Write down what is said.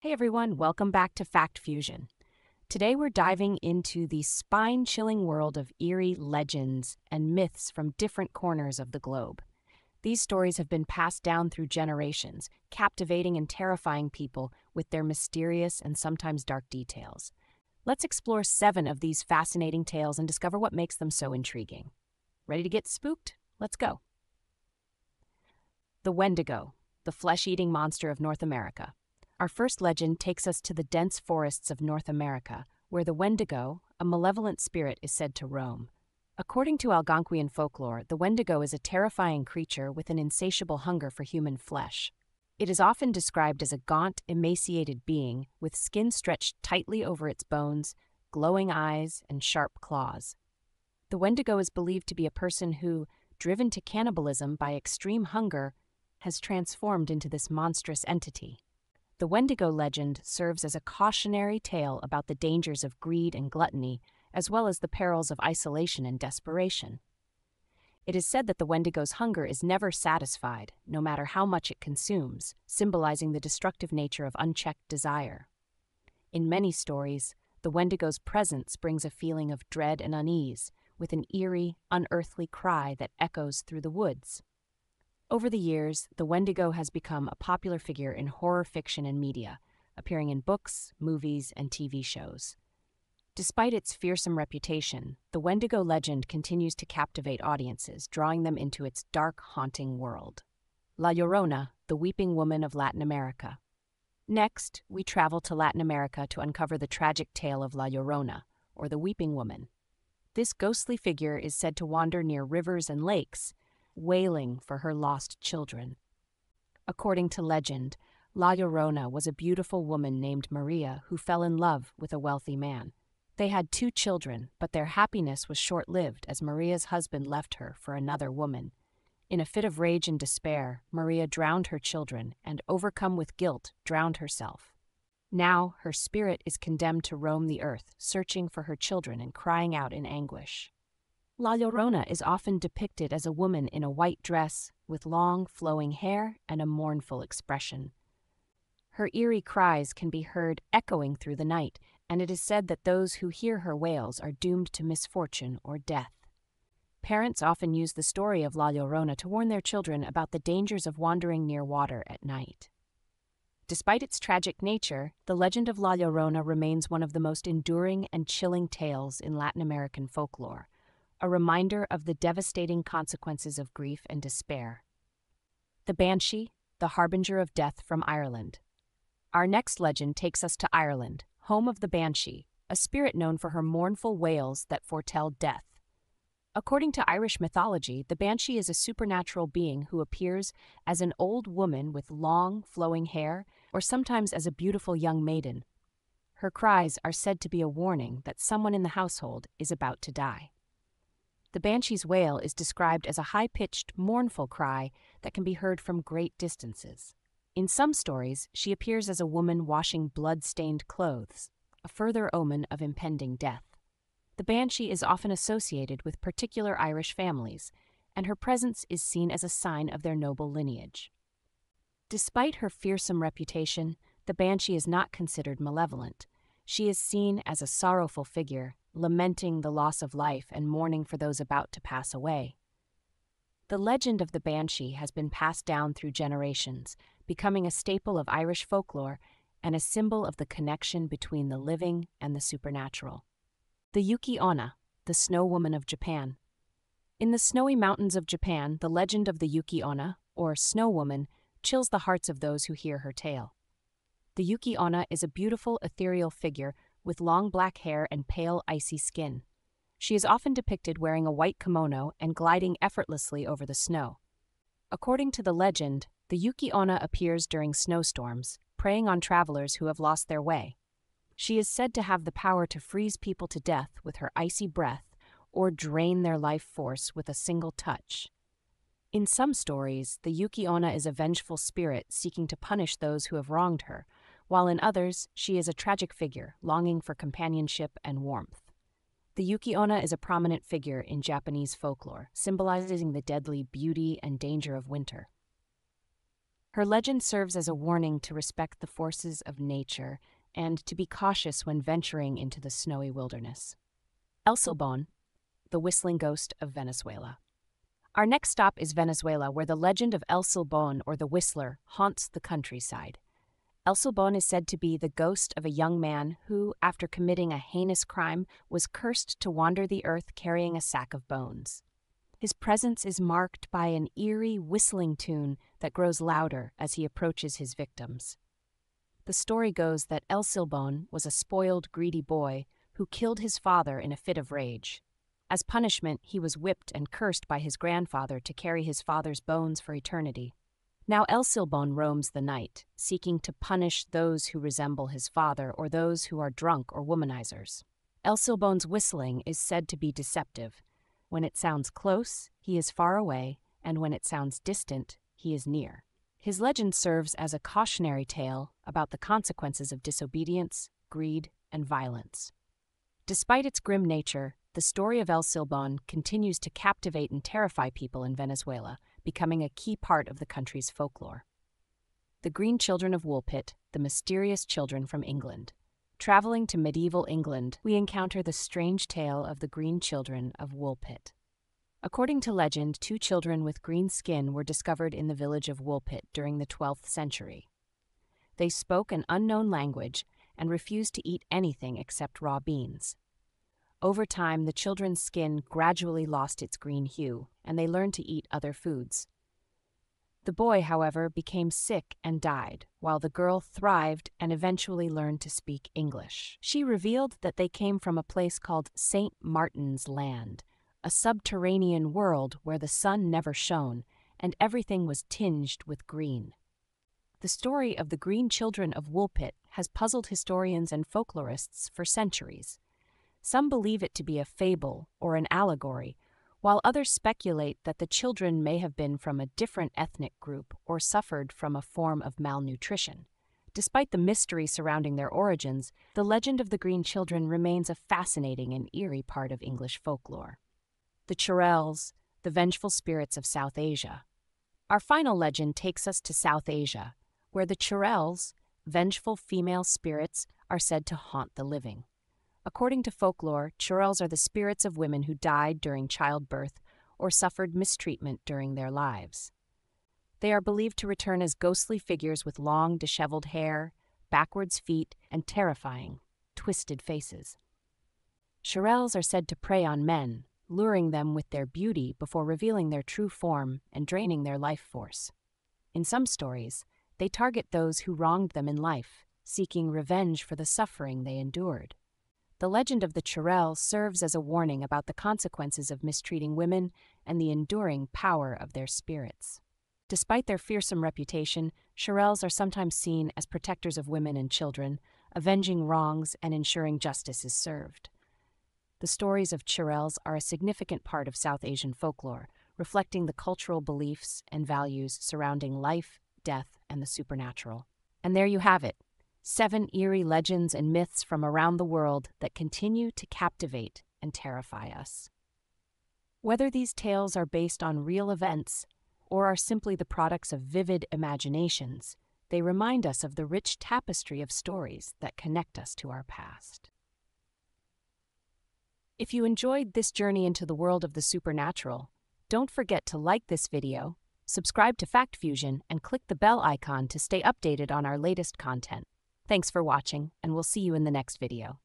Hey everyone, welcome back to Fact Fusion. Today we're diving into the spine chilling world of eerie legends and myths from different corners of the globe. These stories have been passed down through generations, captivating and terrifying people with their mysterious and sometimes dark details. Let's explore 7 of these fascinating tales and discover what makes them so intriguing. Ready to get spooked? Let's go. The Wendigo, the flesh-eating monster of North America. Our first legend takes us to the dense forests of North America, where the Wendigo, a malevolent spirit, is said to roam. According to Algonquian folklore, the Wendigo is a terrifying creature with an insatiable hunger for human flesh. It is often described as a gaunt, emaciated being with skin stretched tightly over its bones, glowing eyes, and sharp claws. The Wendigo is believed to be a person who, driven to cannibalism by extreme hunger, has transformed into this monstrous entity. The Wendigo legend serves as a cautionary tale about the dangers of greed and gluttony, as well as the perils of isolation and desperation. It is said that the Wendigo's hunger is never satisfied, no matter how much it consumes, symbolizing the destructive nature of unchecked desire. In many stories, the Wendigo's presence brings a feeling of dread and unease, with an eerie, unearthly cry that echoes through the woods. Over the years, the Wendigo has become a popular figure in horror fiction and media, appearing in books, movies, and TV shows. Despite its fearsome reputation, the Wendigo legend continues to captivate audiences, drawing them into its dark, haunting world. La Llorona, the Weeping Woman of Latin America. Next, we travel to Latin America to uncover the tragic tale of La Llorona, or the Weeping Woman. This ghostly figure is said to wander near rivers and lakes, wailing for her lost children. According to legend, La Llorona was a beautiful woman named Maria who fell in love with a wealthy man. They had 2 children, but their happiness was short-lived as Maria's husband left her for another woman. In a fit of rage and despair, Maria drowned her children and, overcome with guilt, drowned herself. Now her spirit is condemned to roam the earth, searching for her children and crying out in anguish. La Llorona is often depicted as a woman in a white dress, with long, flowing hair and a mournful expression. Her eerie cries can be heard echoing through the night, and it is said that those who hear her wails are doomed to misfortune or death. Parents often use the story of La Llorona to warn their children about the dangers of wandering near water at night. Despite its tragic nature, the legend of La Llorona remains one of the most enduring and chilling tales in Latin American folklore, a reminder of the devastating consequences of grief and despair. The Banshee, the harbinger of death from Ireland. Our next legend takes us to Ireland, home of the Banshee, a spirit known for her mournful wails that foretell death. According to Irish mythology, the Banshee is a supernatural being who appears as an old woman with long, flowing hair, or sometimes as a beautiful young maiden. Her cries are said to be a warning that someone in the household is about to die. The Banshee's wail is described as a high-pitched, mournful cry that can be heard from great distances. In some stories, she appears as a woman washing blood-stained clothes, a further omen of impending death. The Banshee is often associated with particular Irish families, and her presence is seen as a sign of their noble lineage. Despite her fearsome reputation, the Banshee is not considered malevolent. She is seen as a sorrowful figure, lamenting the loss of life and mourning for those about to pass away. The legend of the Banshee has been passed down through generations, becoming a staple of Irish folklore and a symbol of the connection between the living and the supernatural. The Yuki Onna, the Snow Woman of Japan. In the snowy mountains of Japan, the legend of the Yuki Onna, or Snow Woman, chills the hearts of those who hear her tale. The Yuki Onna is a beautiful, ethereal figure with long black hair and pale, icy skin. She is often depicted wearing a white kimono and gliding effortlessly over the snow. According to the legend, the Yuki Onna appears during snowstorms, preying on travelers who have lost their way. She is said to have the power to freeze people to death with her icy breath or drain their life force with a single touch. In some stories, the Yuki Onna is a vengeful spirit seeking to punish those who have wronged her, while in others, she is a tragic figure longing for companionship and warmth. The Yuki Onna is a prominent figure in Japanese folklore, symbolizing the deadly beauty and danger of winter. Her legend serves as a warning to respect the forces of nature and to be cautious when venturing into the snowy wilderness. El Silbón, the whistling ghost of Venezuela. Our next stop is Venezuela, where the legend of El Silbón, or the Whistler, haunts the countryside. El Silbón is said to be the ghost of a young man who, after committing a heinous crime, was cursed to wander the earth carrying a sack of bones. His presence is marked by an eerie whistling tune that grows louder as he approaches his victims. The story goes that El Silbón was a spoiled, greedy boy who killed his father in a fit of rage. As punishment, he was whipped and cursed by his grandfather to carry his father's bones for eternity. Now El Silbón roams the night, seeking to punish those who resemble his father or those who are drunk or womanizers. El Silbón's whistling is said to be deceptive. When it sounds close, he is far away, and when it sounds distant, he is near. His legend serves as a cautionary tale about the consequences of disobedience, greed, and violence. Despite its grim nature, the story of El Silbón continues to captivate and terrify people in Venezuela, becoming a key part of the country's folklore. The Green Children of Woolpit, the mysterious children from England. Traveling to medieval England, we encounter the strange tale of the Green Children of Woolpit. According to legend, 2 children with green skin were discovered in the village of Woolpit during the 12th century. They spoke an unknown language and refused to eat anything except raw beans. Over time, the children's skin gradually lost its green hue, and they learned to eat other foods. The boy, however, became sick and died, while the girl thrived and eventually learned to speak English. She revealed that they came from a place called St. Martin's Land, a subterranean world where the sun never shone, and everything was tinged with green. The story of the Green Children of Woolpit has puzzled historians and folklorists for centuries. Some believe it to be a fable or an allegory, while others speculate that the children may have been from a different ethnic group or suffered from a form of malnutrition. Despite the mystery surrounding their origins, the legend of the Green Children remains a fascinating and eerie part of English folklore. The Churels, the vengeful spirits of South Asia. Our final legend takes us to South Asia, where the Churels, vengeful female spirits, are said to haunt the living. According to folklore, Churels are the spirits of women who died during childbirth or suffered mistreatment during their lives. They are believed to return as ghostly figures with long, disheveled hair, backwards feet, and terrifying, twisted faces. Churels are said to prey on men, luring them with their beauty before revealing their true form and draining their life force. In some stories, they target those who wronged them in life, seeking revenge for the suffering they endured. The legend of the Churel serves as a warning about the consequences of mistreating women and the enduring power of their spirits. Despite their fearsome reputation, Churels are sometimes seen as protectors of women and children, avenging wrongs and ensuring justice is served. The stories of Churels are a significant part of South Asian folklore, reflecting the cultural beliefs and values surrounding life, death, and the supernatural. And there you have it. 7 eerie legends and myths from around the world that continue to captivate and terrify us. Whether these tales are based on real events or are simply the products of vivid imaginations, they remind us of the rich tapestry of stories that connect us to our past. If you enjoyed this journey into the world of the supernatural, don't forget to like this video, subscribe to Fact Fusion, and click the bell icon to stay updated on our latest content. Thanks for watching, and we'll see you in the next video.